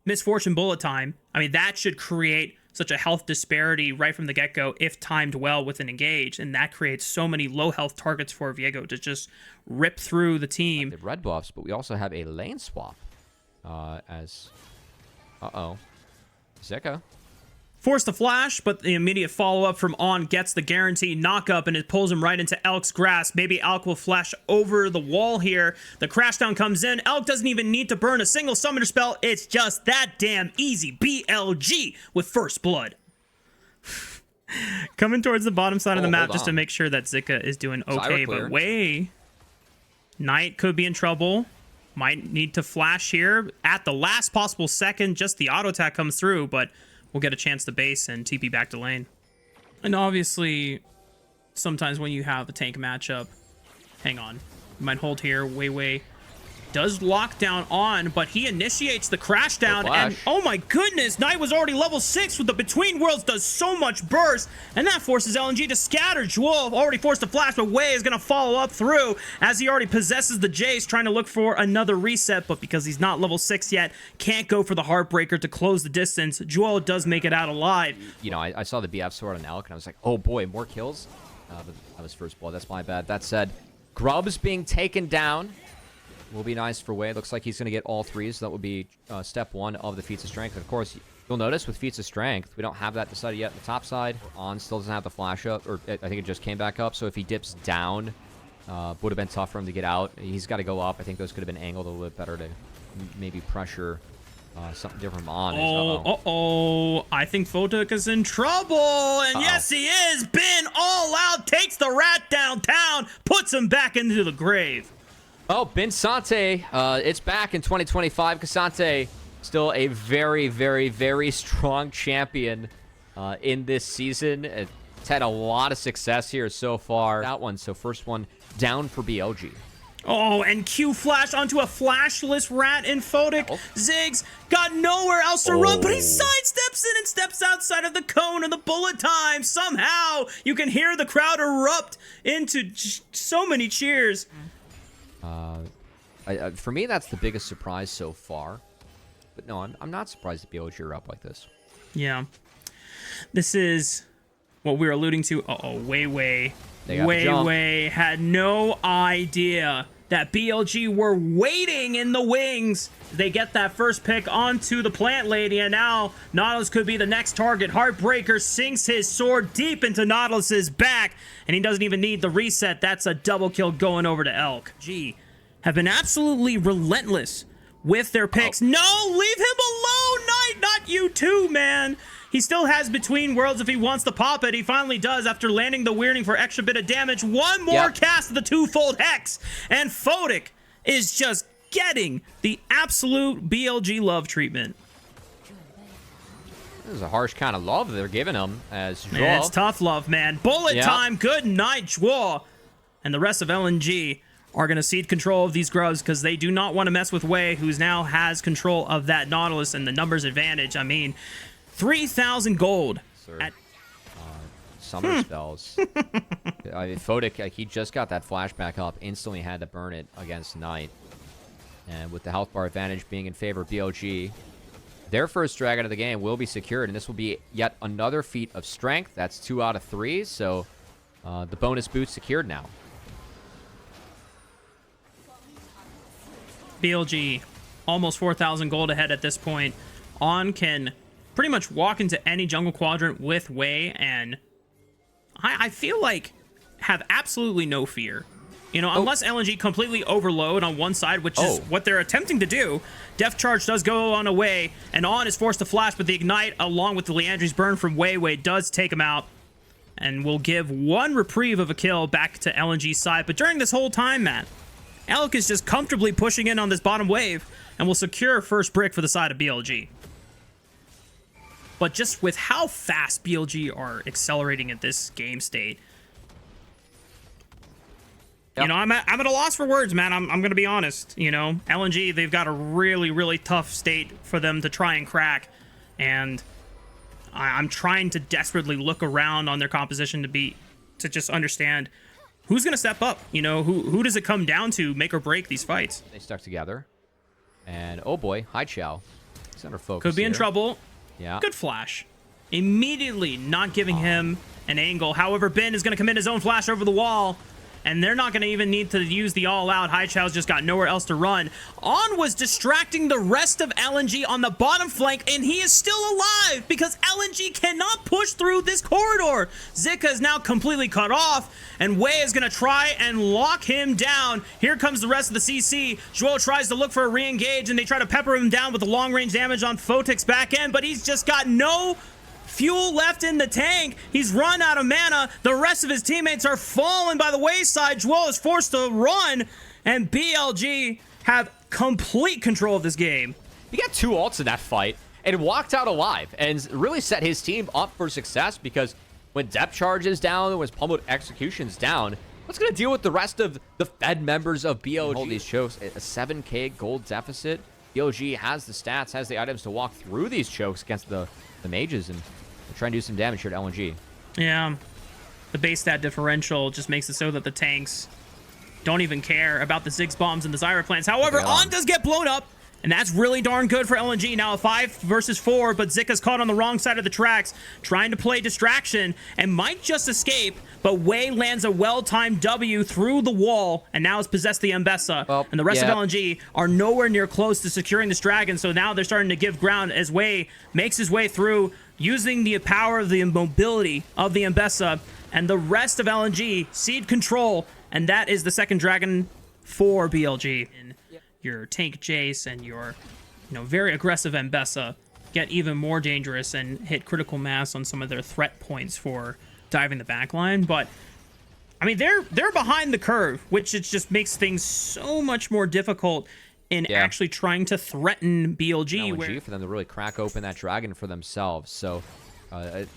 Misfortune bullet time. I mean, that should create such a health disparity right from the get-go if timed well with an engage, and that creates so many low health targets for Viego to just rip through the team. The red buffs, but we also have a lane swap as Zeka Forced the flash, but the immediate follow-up from On gets the guaranteed knock-up, and it pulls him right into Elk's grasp. Maybe Elk will flash over the wall here. The crashdown comes in. Elk doesn't even need to burn a single summoner spell. It's just that damn easy. BLG with first blood. Coming towards the bottom side of the map just to make sure that Zika is doing okay. But Wei Knight could be in trouble. Might need to flash here at the last possible second. Just the auto attack comes through, but we'll get a chance to base and TP back to lane. And obviously, sometimes when you have a tank matchup, hang on, you might hold here. Wei does lock down On, but he initiates the crash down, and oh my goodness, Knight was already level 6 with the Between Worlds, does so much burst, and that forces LNG to scatter. Jewel already forced a flash, but Wei is going to follow up through as he already possesses the Jace, trying to look for another reset, but because he's not level 6 yet, can't go for the Heartbreaker to close the distance. Jewel does make it out alive. You know, I saw the BF sword on Elk, and I was like, oh boy, more kills. But that was first blood. That's my bad. That said, Grub's being taken down. Will be nice for Wei. Looks like he's going to get all threes. So that would be step one of the feats of strength. And of course, you'll notice with feats of strength, we don't have that decided yet on the top side. On still doesn't have the flash up, or I think it just came back up. So if he dips down, would have been tough for him to get out. He's got to go up. I think those could have been angled a little bit better to maybe pressure something different from On. I think Photic is in trouble. And yes, he is. Bin all out, takes the rat downtown, puts him back into the grave. Oh, Bin Sante, it's back in 2025. Kasante, still a very, very, very strong champion in this season. It's had a lot of success here so far. That one, so first one down for BLG. Oh, and Q flash onto a flashless rat in Photic. Ziggs got nowhere else to run, but he sidesteps in and steps outside of the cone of the bullet time. Somehow, you can hear the crowd erupt into so many cheers. For me, that's the biggest surprise so far. But no, I'm not surprised that BLG are up like this. Yeah. This is what we were alluding to. Wei had no idea that BLG were waiting in the wings. They get that first pick onto the plant lady, and now Nautilus could be the next target. Heartbreaker sinks his sword deep into Nautilus's back, and he doesn't even need the reset. That's a double kill going over to Elk. Have been absolutely relentless with their picks. No, leave him alone, Knight, not you too, man. He still has Between Worlds if he wants to pop it. He finally does after landing the Weirding for extra bit of damage. One more cast of the twofold Hex, and Photic is just getting the absolute BLG love treatment. This is a harsh kind of love they're giving him as Joel. Man, it's tough love, man. Bullet time, good night, Joel. And the rest of LNG are going to cede control of these grubs because they do not want to mess with Wei, who now has control of that Nautilus and the numbers advantage. I mean, 3,000 gold. At summer spells. I mean, Photic, he just got that flashback up, instantly had to burn it against Knight. And with the health bar advantage being in favor of BLG, their first drag out of the game will be secured, and this will be yet another feat of strength. That's 2 out of 3, so the bonus boot secured now. BLG almost 4,000 gold ahead at this point. On can pretty much walk into any jungle quadrant with Wei, and I feel like have absolutely no fear. You know, unless LNG completely overload on one side, which is what they're attempting to do. Death Charge does go on away, and On is forced to flash, but the Ignite, along with the Leandri's burn from Wei does take him out, and will give one reprieve of a kill back to LNG's side. But during this whole time, man, Elk is just comfortably pushing in on this bottom wave and will secure first brick for the side of BLG. But just with how fast BLG are accelerating at this game state, you know, I'm at a loss for words, man. I'm going to be honest. You know, LNG, they've got a really, really tough state for them to try and crack. And I'm trying to desperately look around on their composition to just understand who's going to step up? You know, who does it come down to make or break these fights? They stuck together. And oh boy, Hai Chao. He's under focus. Could be in here. trouble. Yeah. Good flash. Immediately not giving him an angle. However, Ben is going to commit his own flash over the wall. And they're not going to even need to use the all-out. Haichao's just got nowhere else to run. On was distracting the rest of LNG on the bottom flank, and he is still alive because LNG cannot push through this corridor. Zika is now completely cut off, and Wei is going to try and lock him down. Here comes the rest of the CC. Joel tries to look for a re-engage, and they try to pepper him down with the long-range damage on Fotek's back end, but he's just got no fuel left in the tank. He's run out of mana. The rest of his teammates are falling by the wayside. Joel is forced to run, and BLG have complete control of this game. He got 2 ults in that fight and walked out alive and really set his team up for success, because when depth charge is down and when pummeled execution's down, what's going to deal with the rest of the Fed members of BLG? Hold these chokes, a 7k gold deficit. BLG has the stats, has the items to walk through these chokes against the mages, and try and do some damage here to LNG. Yeah. The base stat differential just makes it so that the tanks don't even care about the Ziggs bombs and the Zyra plants. However, On does get blown up, and that's really darn good for LNG. Now a 5 versus 4, but Zika's caught on the wrong side of the tracks, trying to play distraction, and might just escape, but Wei lands a well-timed W through the wall, and now has possessed the Mbessa. Well, and the rest of LNG are nowhere near close to securing this dragon, so now they're starting to give ground as Wei makes his way through, using the power of the mobility of the Mbessa, and the rest of LNG cede control, and that is the second dragon for BLG. And your tank Jace and your, very aggressive Mbessa get even more dangerous and hit critical mass on some of their threat points for diving the backline. But I mean, they're behind the curve, which it just makes things so much more difficult in actually trying to threaten BLG. For them to really crack open that dragon for themselves. So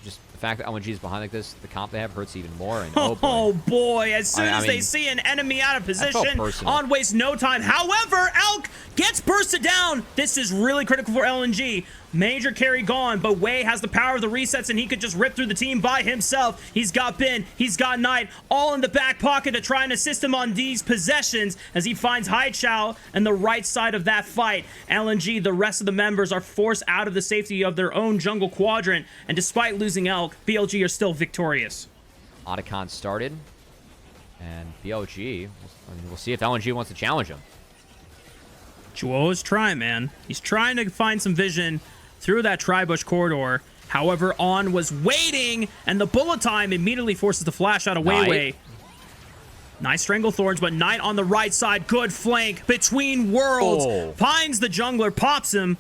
just the fact that LNG is behind like this, the comp they have hurts even more. And oh boy, as soon as they see an enemy out of position, On wastes no time. However, Elk gets bursted down. This is really critical for LNG. Major carry gone, but Wei has the power of the resets, and he could just rip through the team by himself. He's got Ben, he's got Knight, all in the back pocket to try and assist him on these possessions as he finds Haichao and the right side of that fight. LNG, the rest of the members, are forced out of the safety of their own jungle quadrant, and despite losing Elk, BLG are still victorious. Otacon started, and BLG, we'll see if LNG wants to challenge him. Joel is trying, man. He's trying to find some vision through that tri-bush corridor. However, On was waiting, and the bullet time immediately forces the flash out of Wei. Nice Strangle Thorns, but Knight on the right side. Good flank between worlds. Finds the jungler, pops him,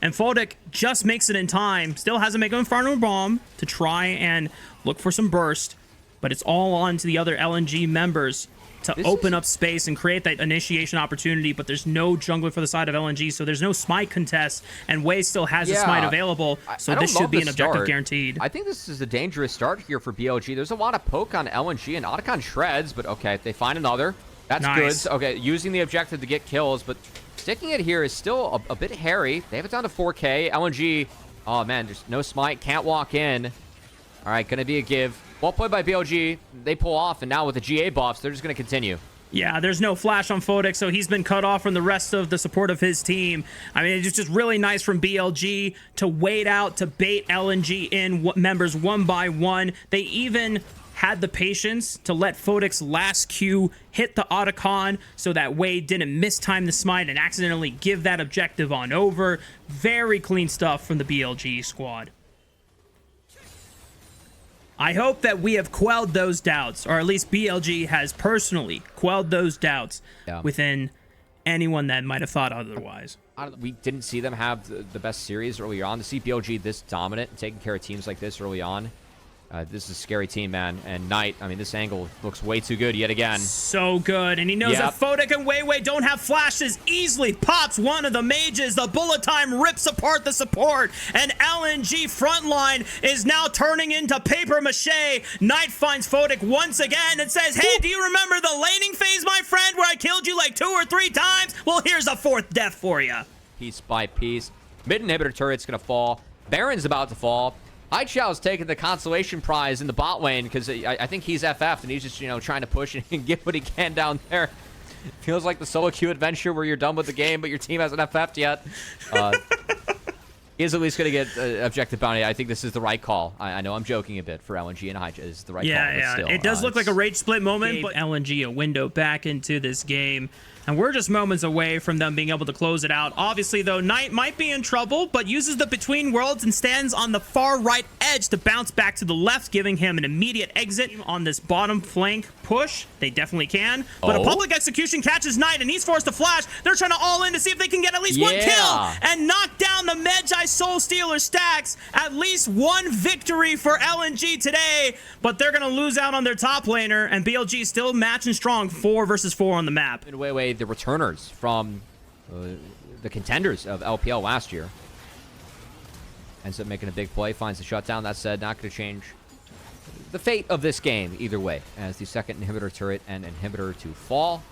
and Fotek just makes it in time. Still hasn't made an Inferno Bomb to try and look for some burst, but it's all on to the other LNG members to open up space and create that initiation opportunity, but there's no jungler for the side of LNG, so there's no smite contest, and Wei still has a smite available, so this should be an objective guaranteed. I think this is a dangerous start here for BLG. There's a lot of poke on LNG, and Otacon shreds, but okay, if they find another, that's good. Okay, using the objective to get kills, but sticking it here is still a bit hairy. They have it down to 4k. LNG, oh man, there's no smite, can't walk in. All right, gonna be a give. Well played by BLG. They pull off, and now with the GA buffs, they're just going to continue. Yeah, there's no flash on Fotek, so he's been cut off from the rest of the support of his team. I mean, it's just really nice from BLG to wait out, to bait LNG in members one by one. They even had the patience to let Fotek's last Q hit the Otacon so that Wei didn't mistime the smite and accidentally give that objective on over. Very clean stuff from the BLG squad. I hope that we have quelled those doubts, or at least BLG has personally quelled those doubts within anyone that might have thought otherwise. We didn't see them have the best series early on. To see BLG this dominant and taking care of teams like this early on, this is a scary team, man. And Knight, I mean, this angle looks way too good yet again. So good. And he knows that Fotek and Wei don't have flashes. Easily pops one of the mages. The bullet time rips apart the support. And LNG frontline is now turning into paper mache. Knight finds Fotek once again and says, hey, do you remember the laning phase, my friend, where I killed you like 2 or 3 times? Well, here's a 4th death for you. Piece by piece. Mid inhibitor turret's going to fall. Baron's about to fall. Haichao's taking the consolation prize in the bot lane because I think he's FF'd and he's just, trying to push and get what he can down there. Feels like the solo queue adventure where you're done with the game, but your team hasn't FF'd yet. He's at least going to get objective bounty. I think this is the right call. I know I'm joking a bit for LNG and Hydra. Is the right call. Yeah. Still, it does look like a rage split moment, but LNG a window back into this game. And we're just moments away from them being able to close it out. Obviously, though, Knight might be in trouble, but uses the between worlds and stands on the far right edge to bounce back to the left, giving him an immediate exit on this bottom flank push. They definitely can. But a public execution catches Knight, and he's forced to flash. They're trying to all in to see if they can get at least one kill and knock down the Medjai Soul Stealer stacks. At least one victory for LNG today, but they're going to lose out on their top laner, and BLG still matching strong 4 versus 4 on the map. In a way, the returners from the contenders of LPL last year. Ends up making a big play, finds the shutdown. That said, not going to change the fate of this game either way, as the second inhibitor turret and inhibitor to fall.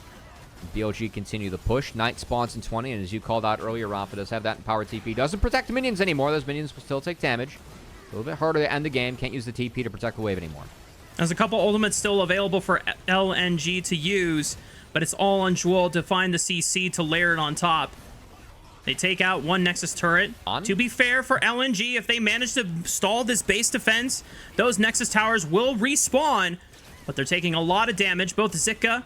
BLG continue the push. Knight spawns in 20, and as you called out earlier, Rafa does have that in power TP. Doesn't protect the minions anymore. Those minions will still take damage. A little bit harder to end the game. Can't use the TP to protect the wave anymore. There's a couple ultimates still available for LNG to use, but it's all on Jewel to find the CC to layer it on top. They take out one Nexus turret. To be fair for LNG, if they manage to stall this base defense, those Nexus towers will respawn, but they're taking a lot of damage. Both Zika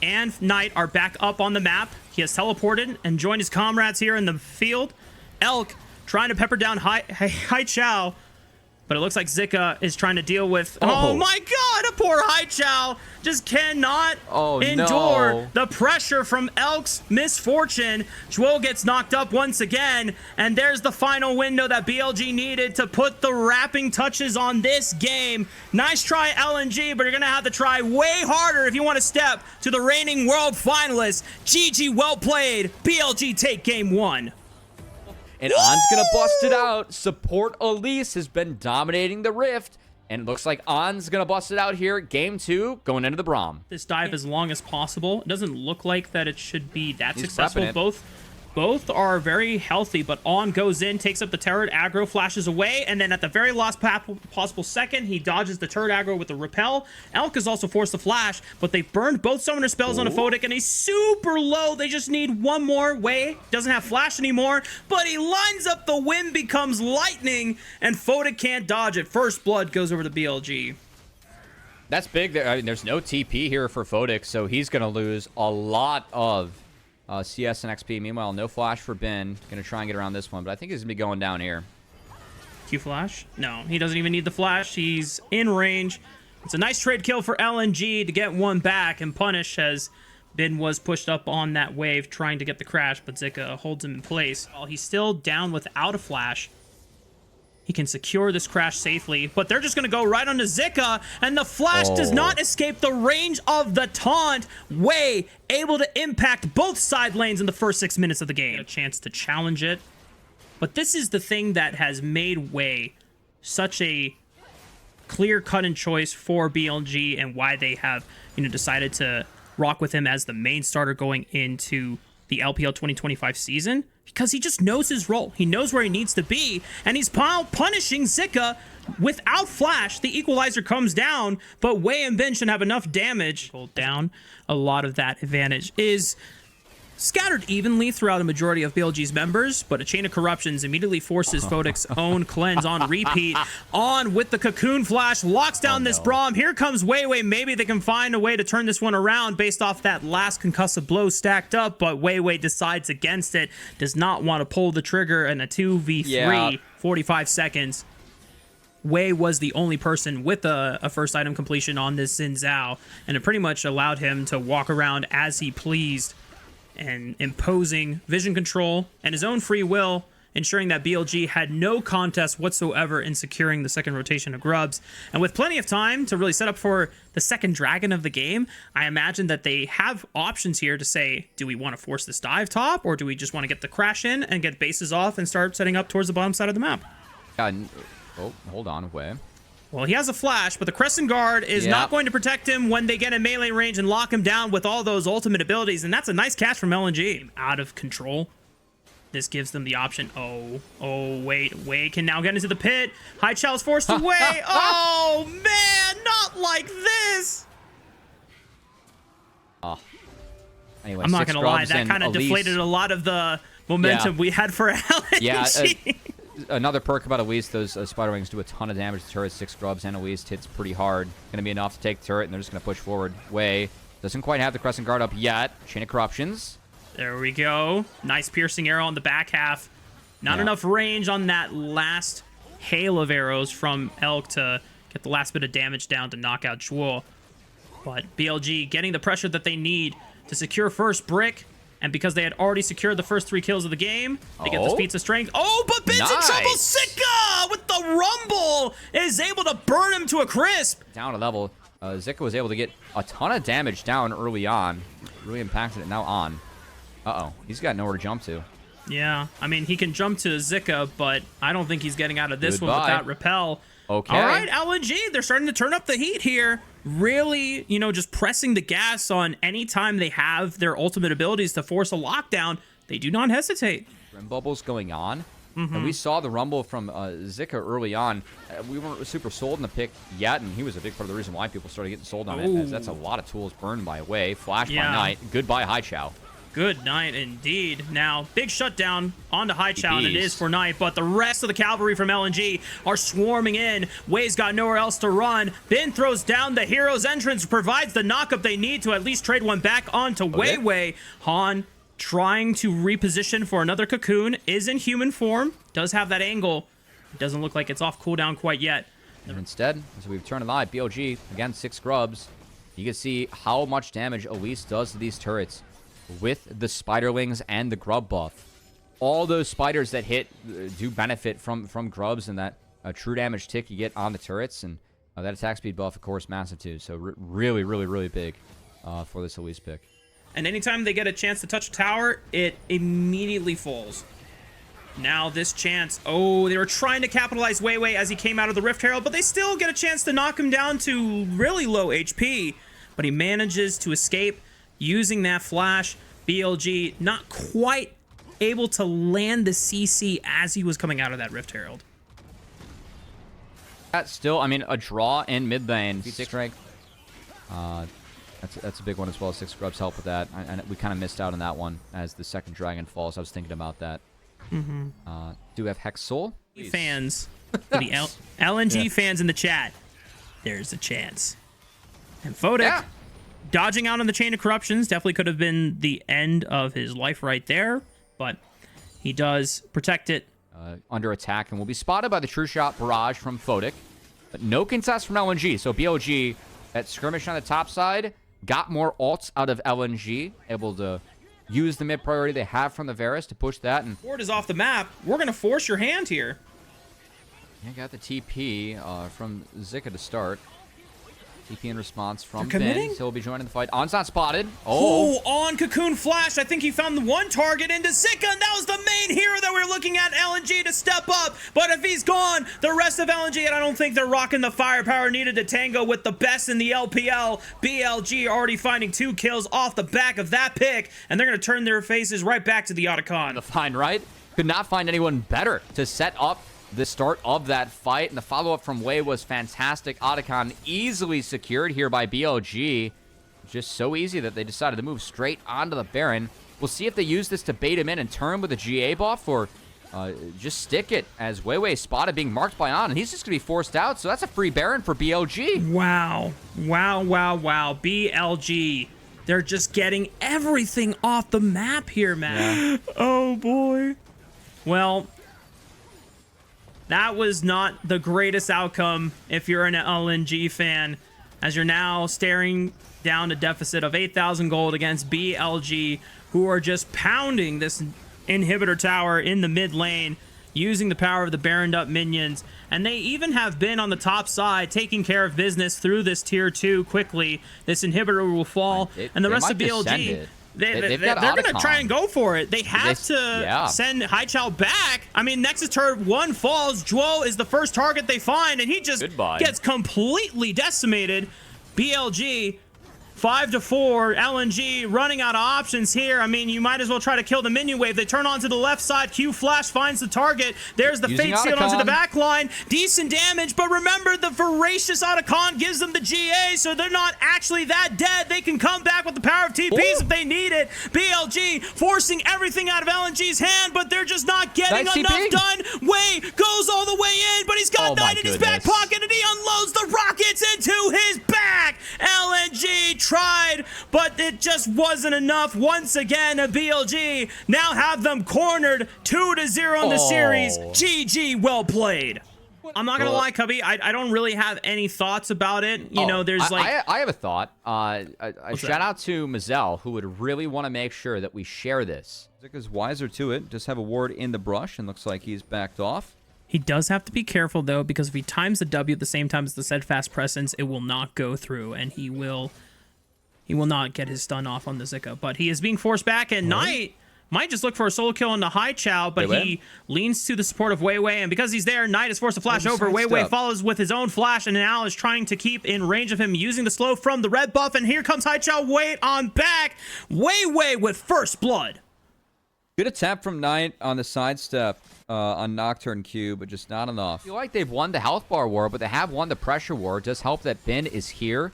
and Knight are back up on the map. He has teleported and joined his comrades here in the field. Elk trying to pepper down Hai Chao, but it looks like Zika is trying to deal with... Oh my god, a poor Hai Chao just cannot endure the pressure from Elk's misfortune. Jewel gets knocked up once again, and there's the final window that BLG needed to put the wrapping touches on this game. Nice try, LNG, but you're going to have to try way harder if you want to step to the reigning world finalists. GG, well played. BLG take game 1. And On's going to bust it out. Support Elise has been dominating the Rift. And it looks like On's going to bust it out here. Game 2, going into the Braum. This dive as long as possible. It doesn't look like that it should be that successful. Both are very healthy, but On goes in, takes up the turret, aggro flashes away, and then at the very last possible second, he dodges the turret aggro with the repel. Elk is also forced to flash, but they burned both summoner spells on a Photic, and he's super low. They just need one more. Wei doesn't have flash anymore, but he lines up the wind, becomes lightning, and Photic can't dodge it. First blood goes over to BLG. That's big. I mean, there's no TP here for Photic, so he's going to lose a lot of CS and XP. Meanwhile, no flash for Ben. Going to try and get around this one, but I think he's going to be going down here. Q flash? No, he doesn't even need the flash. He's in range. It's a nice trade kill for LNG to get one back, and punish as Ben was pushed up on that wave trying to get the crash, but Zika holds him in place. While he's still down without a flash, he can secure this crash safely, but they're just going to go right onto Zika, and the flash does not escape the range of the taunt. Wei able to impact both side lanes in the first 6 minutes of the game. A chance to challenge it, but this is the thing that has made Wei such a clear-cut and choice for BLG, and why they have, decided to rock with him as the main starter going into the LPL 2025 season, because he just knows his role. He knows where he needs to be, and he's punishing Zika without flash. The equalizer comes down, but Wei and Ben should have enough damage. Hold down. A lot of that advantage is scattered evenly throughout a majority of BLG's members, but a chain of corruptions immediately forces Photic's own cleanse on repeat. On with the cocoon flash, locks down this Braum. Here comes Wei. Maybe they can find a way to turn this one around based off that last concussive blow stacked up, but Wei decides against it, does not want to pull the trigger in a 2v3, 45 seconds. Wei was the only person with a first item completion on this Xin Zhao, and it pretty much allowed him to walk around as he pleased, and imposing vision control and his own free will, ensuring that BLG had no contest whatsoever in securing the second rotation of Grubs. And with plenty of time to really set up for the second dragon of the game, I imagine that they have options here to say, do we want to force this dive top, or do we just want to get the crash in and get bases off and start setting up towards the bottom side of the map? Oh, hold on, Wei. Well, he has a flash, but the Crescent Guard is not going to protect him when they get in melee range and lock him down with all those ultimate abilities, and that's a nice catch from LNG. Out of control. This gives them the option. Wei can now get into the pit. Hai Chao is forced away. Oh, man, not like this. Anyway, I'm not going to lie, that kind of deflated a lot of the momentum we had for LNG. Yeah, another perk about Elise, those Spider Wings do a ton of damage to turrets. 6 grubs and Elise hits pretty hard. Going to be enough to take the turret, and they're just going to push forward. Way doesn't quite have the Crescent Guard up yet. Chain of Corruptions. There we go. Nice piercing arrow on the back half. Not enough range on that last hail of arrows from Elk to get the last bit of damage down to knock out Jewel. But BLG getting the pressure that they need to secure first brick. And because they had already secured the first 3 kills of the game, they get the feats of strength. Oh, but Bin's in trouble. Zika with the rumble is able to burn him to a crisp. Down a level. Zika was able to get a ton of damage down early on. Really impacted it now on. Uh-oh. He's got nowhere to jump to. Yeah. I mean, he can jump to Zika, but I don't think he's getting out of this one without repel. Okay. All right, LNG, they're starting to turn up the heat here. Really, you know, just pressing the gas on any time they have their ultimate abilities to force a lockdown. They do not hesitate. Rim bubbles going on. And we saw the rumble from Zika early on. We weren't super sold in the pick yet, and he was a big part of the reason why people started getting sold on it, as that's a lot of tools burned by Way. Flash by Night. Goodbye, High Chow. Good night indeed. Now, big shutdown onto High Chow, and it is for Night, but the rest of the cavalry from LNG are swarming in. Way's got nowhere else to run. Bin throws down the hero's entrance, provides the knockup they need to at least trade one back onto Way. Han trying to reposition for another cocoon, is in human form, does have that angle. It doesn't look like it's off cooldown quite yet. And instead, as we've turned live, BLG, again, 6 grubs. You can see how much damage Elise does to these turrets with the Spiderlings and the grub buff. All those spiders that hit do benefit from grubs and that true damage tick you get on the turrets. And that attack speed buff, of course, massive too. So really, really, really big for this Elise pick. And anytime they get a chance to touch a tower, it immediately falls. Now this chance. Oh, they were trying to capitalize Way as he came out of the Rift Herald, but they still get a chance to knock him down to really low HP. But he manages to escape using that flash. BLG not quite able to land the CC as he was coming out of that Rift Herald. That's still, I mean, a draw in mid lane. 6 strength. That's a big one as well. 6 grubs help with that. And we kind of missed out on that one as the second dragon falls. I was thinking about that. Do we have Hex Soul? Fans, the LNG fans in the chat, there's a chance. And Photic dodging out on the Chain of Corruptions definitely could have been the end of his life right there, but he does protect it. Under attack, and will be spotted by the True Shot barrage from Photic. But no contest from LNG, so BLG at skirmish on the top side got more ults out of LNG, able to use the mid priority they have from the Varus to push that. And Board is off the map. We're going to force your hand here. yeah, got the TP from Zika to start. TP in response from Ben. He'll be joining the fight. On's not spotted. Oh, on Cocoon Flash. I think he found the one target into Zika, and that was the main hero that we were looking at, LNG, to step up. But if he's gone, the rest of LNG, and I don't think they're rocking the firepower needed to tango with the best in the LPL. BLG already finding 2 kills off the back of that pick, and they're going to turn their faces right back to the Otacon. The find, right? Could not find anyone better to set up the start of that fight, and the follow-up from Way was fantastic. Otacon easily secured here by BLG. Just so easy that they decided to move straight onto the Baron. We'll see if they use this to bait him in and turn with a GA buff, or just stick it as Way spotted being marked by On, and he's just going to be forced out, so that's a free Baron for BLG. Wow. BLG. They're just getting everything off the map here, man. Yeah. Oh, boy. Well, that was not the greatest outcome if you're an LNG fan, as you're now staring down a deficit of 8,000 gold against BLG, who are just pounding this inhibitor tower in the mid lane, using the power of the Baroned up minions. And they even have been on the top side taking care of business through this tier 2 quickly. This inhibitor will fall, and the rest of BLG... They're going to try and go for it. They have to send High Chow back. I mean, Nexus turret 1 falls. Juo is the first target they find, and he just gets completely decimated. BLG 5-4. LNG running out of options here. I mean, you might as well try to kill the minion wave. They turn onto the left side. Q Flash finds the target. There's the Fate Seal onto the back line. Decent damage, but remember, the voracious Otacon gives them the GA, so they're not actually that dead. They can come back with the power of TPs if they need it. BLG forcing everything out of LNG's hand, but they're just not getting enough done. Wei goes all the way in, but he's got Knight in his back pocket, and he unloads the rockets into his back. LNG tried, but it just wasn't enough. Once again, a BLG now have them cornered 2-0 in the series. GG, well played. I'm not gonna lie, Cubby, I don't really have any thoughts about it. You know, there's like... I have a thought. A shout out to Mazel, who would really want to make sure that we share this. Zika's wiser to it. Just have a ward in the brush, and looks like he's backed off. He does have to be careful, though, because if he times the W at the same time as the steadfast presence, it will not go through, and he will not get his stun off on the Zika. But he is being forced back, and Knight might just look for a solo kill on the High Chow, but he leans to the support of Wei Wei, and because he's there, Knight is forced to flash over. Wei Wei follows with his own flash, and now is trying to keep in range of him using the slow from the red buff, and here comes High Chow Wait on back. Wei Wei with first blood. Good attempt from Knight on the sidestep on Nocturne Q, but just not enough. I feel like they've won the health bar war, but they have won the pressure war. It does help that Bin is here.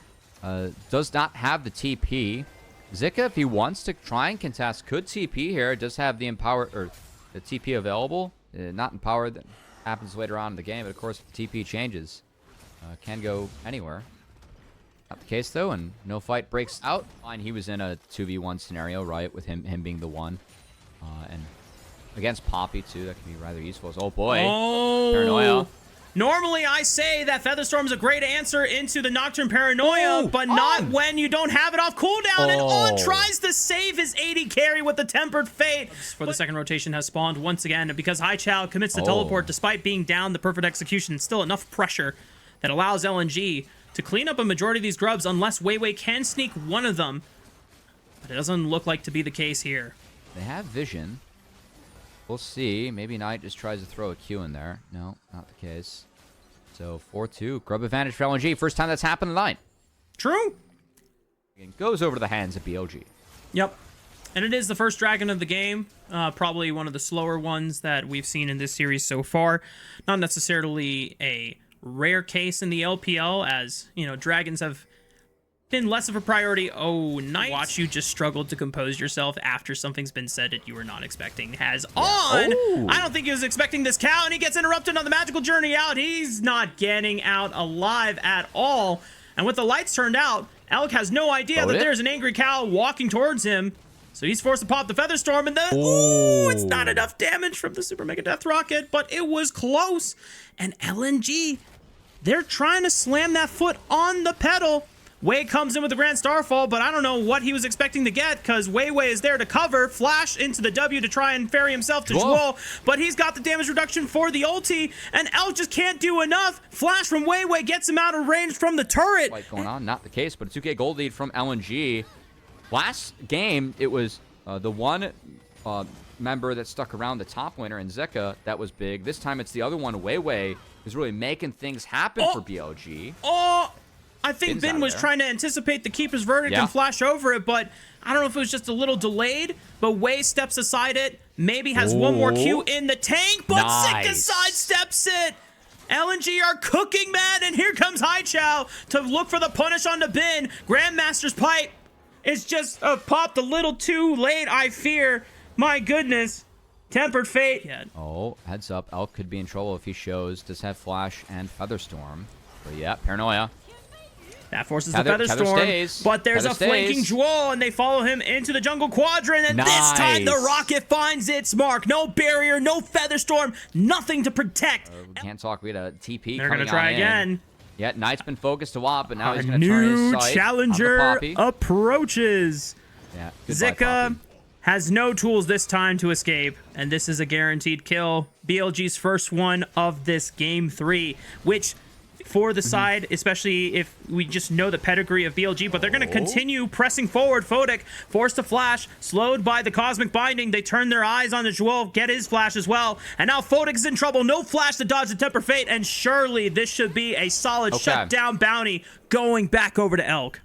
Does not have the TP. Zika, if he wants to try and contest, could TP here. It does have the empower or the TP available. Not empowered. That happens later on in the game, but of course, if the TP changes, can go anywhere. Not the case though, and no fight breaks out. Fine, he was in a 2v1 scenario, right, with him being the one, and against Poppy too. That can be rather useful. Oh boy, Paranoia. Normally, I say that Featherstorm is a great answer into the Nocturne Paranoia, but not when you don't have it off cooldown. And On tries to save his 80 carry with the Tempered Fate. For the second rotation has spawned once again, and because High Chow commits the teleport despite being down the perfect execution, still enough pressure that allows LNG to clean up a majority of these grubs unless Wei Wei can sneak one of them. But it doesn't look like to be the case here. They have vision. We'll see. Maybe Knight just tries to throw a Q in there. No, not the case. So 4-2. Grub advantage for LNG. First time that's happened tonight. True. It goes over to the hands of BLG. Yep. And it is the first dragon of the game. Probably one of the slower ones that we've seen in this series so far. Not necessarily a rare case in the LPL, as, you know, dragons have been less of a priority. Oh, Knight. Watch you just struggled to compose yourself after something's been said that you were not expecting. Has On. I don't think he was expecting this cow, and he gets interrupted on the magical journey out. He's not getting out alive at all. And with the lights turned out, Elk has no idea that there's an angry cow walking towards him. So he's forced to pop the Featherstorm, and then, it's not enough damage from the Super Mega Death Rocket, but it was close. And LNG, they're trying to slam that foot on the pedal. Wei comes in with the Grand Starfall, but I don't know what he was expecting to get, because Wei Wei is there to cover, flash into the W to try and ferry himself to Jewel, but he's got the damage reduction for the ulti, and Elk just can't do enough. Flash from Wei Wei gets him out of range from the turret. Fight going on, not the case, but a 2K gold lead from LNG. Last game, it was the one member that stuck around the top laner in Zeka that was big. This time it's the other one, Wei Wei, who's really making things happen for BLG. I think Bin was trying to anticipate the Keeper's Verdict and flash over it, but I don't know if it was just a little delayed, but Wei steps aside it, maybe has one more Q in the tank, but Zika sidesteps it. LNG are cooking, man, and here comes High Chow to look for the punish on the Bin. Grandmaster's Pipe is just popped a little too late, I fear. My goodness. Tempered Fate. Oh, heads up. Elk could be in trouble if he shows. Does have Flash and Featherstorm. But yeah, Paranoia. That forces the Featherstorm, but there's a flanking Jewel, and they follow him into the jungle quadrant, and this time the rocket finds its mark. No barrier, no Featherstorm, nothing to protect. We can't talk. We had a TP. They're going to try again. Yeah, Knight's been focused a lot, but now he's going to turn his sight. New challenger approaches. Yeah, Zika has no tools this time to escape, and this is a guaranteed kill. BLG's first one of this game 3, which for the side, especially if we just know the pedigree of BLG, but they're going to continue pressing forward. Photic forced to flash, slowed by the Cosmic Binding. They turn their eyes on the Jewel, get his flash as well, and now Photic is in trouble. No flash to dodge the Temper Fate, and surely this should be a solid shutdown bounty going back over to Elk.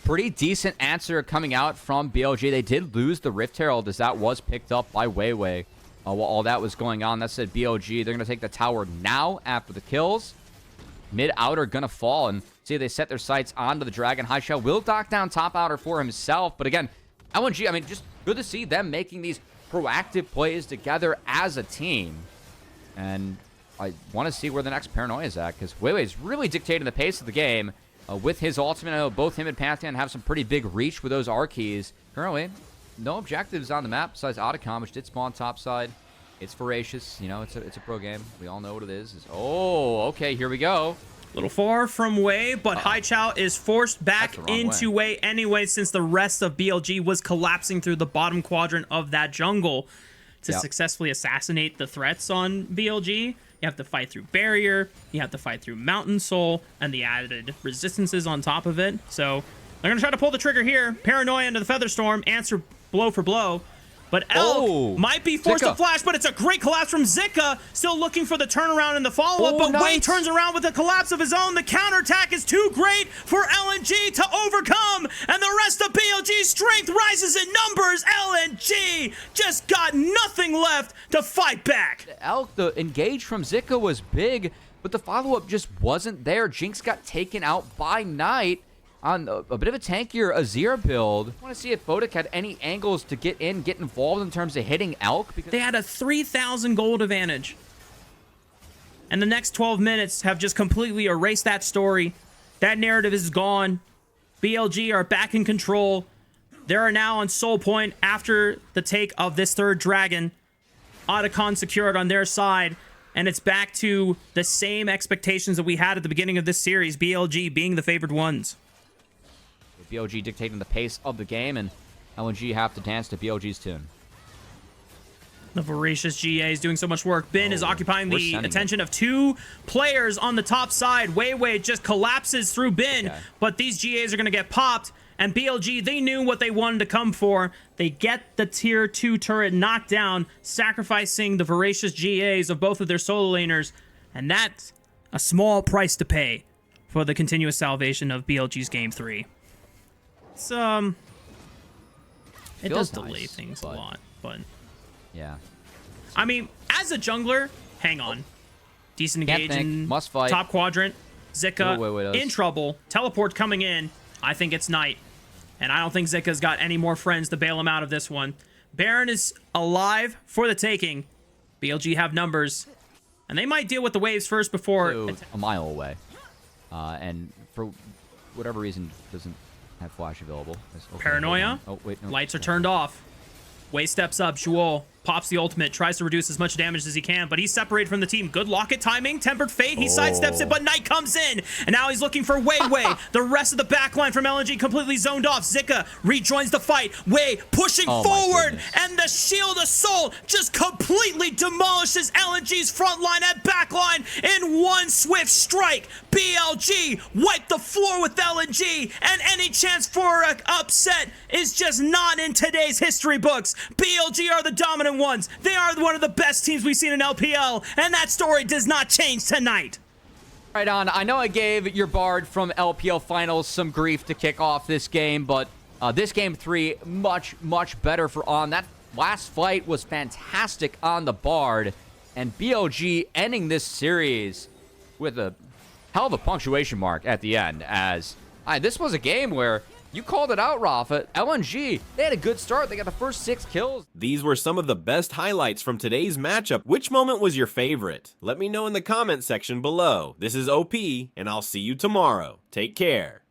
pretty decent answer coming out from BLG. They did lose the Rift Herald as that was picked up by Weiwei. While all that was going on, that said BLG, they're going to take the tower now after the kills. Mid-outer going to fall, and see they set their sights onto the Dragon. Highshell will dock down top outer for himself, but again, LNG, I mean, just good to see them making these proactive plays together as a team. And I want to see where the next Paranoia is at, because Weiwei's really dictating the pace of the game with his ultimate. I know both him and Pantheon have some pretty big reach with those R keys. Currently, no objectives on the map besides Otacon, which did spawn topside. It's Voracious. You know, it's a pro game. We all know what it is. Oh, okay, here we go. A little far from Wei, but Haichao is forced back into Wei anyway, since the rest of BLG was collapsing through the bottom quadrant of that jungle. To successfully assassinate the threats on BLG, you have to fight through Barrier, you have to fight through Mountain Soul, and the added resistances on top of it. So they're going to try to pull the trigger here. Paranoia into the Featherstorm, answer blow for blow. But Elk might be forced to flash, but it's a great collapse from Zika. Still looking for the turnaround and the follow-up, but Wei turns around with a collapse of his own. The counterattack is too great for LNG to overcome, and the rest of BLG's strength rises in numbers. LNG just got nothing left to fight back. Elk, the engage from Zika was big, but the follow-up just wasn't there. Jinx got taken out by Knight on a bit of a tankier Azir build. I want to see if Botic had any angles to get involved in terms of hitting Elk, because they had a 3,000 gold advantage. And the next 12 minutes have just completely erased that story. That narrative is gone. BLG are back in control. They are now on Soul Point after the take of this third dragon. Otacon secured on their side. And it's back to the same expectations that we had at the beginning of this series, BLG being the favored ones. BLG dictating the pace of the game, and LNG have to dance to BLG's tune. The Voracious GA is doing so much work. Bin is occupying the attention of two players on the top side. Weiwei just collapses through Bin, but these GAs are going to get popped, and BLG, they knew what they wanted to come for. They get the tier 2 turret knocked down, sacrificing the Voracious GAs of both of their solo laners, and that's a small price to pay for the continuous salvation of BLG's Game 3. It's, it does delay things a lot, but yeah. I mean, as a jungler, hang on. Decent engage in must fight. Top quadrant. Zika in trouble. Teleport coming in. I think it's Knight. And I don't think Zika's got any more friends to bail him out of this one. Baron is alive for the taking. BLG have numbers. And they might deal with the waves first before... a mile away. And for whatever reason, doesn't have flash available. Paranoia. Oh, wait, no. Lights are turned off. Wei steps up. Shuol pops the ultimate, tries to reduce as much damage as he can, but he's separated from the team. Good locket timing. Tempered Fate. He sidesteps it, but Knight comes in. And now he's looking for Weiwei. The rest of the backline from LNG completely zoned off. Zika rejoins the fight. Wei pushing forward. And the Shield of Soul just completely demolishes LNG's front line and backline in one swift strike. BLG wipe the floor with LNG, and any chance for an upset is just not in today's history books. BLG are the dominant ones. They are one of the best teams we've seen in LPL, and that story does not change tonight. Right on. I know I gave your Bard from LPL Finals some grief to kick off this game, but this Game 3, much, much better for On. That last fight was fantastic on the Bard, and BLG ending this series with a hell of a punctuation mark at the end, as this was a game where you called it out, Rafa. LNG, they had a good start. They got the first 6 kills. These were some of the best highlights from today's matchup. Which moment was your favorite? Let me know in the comment section below. This is OP, and I'll see you tomorrow. Take care.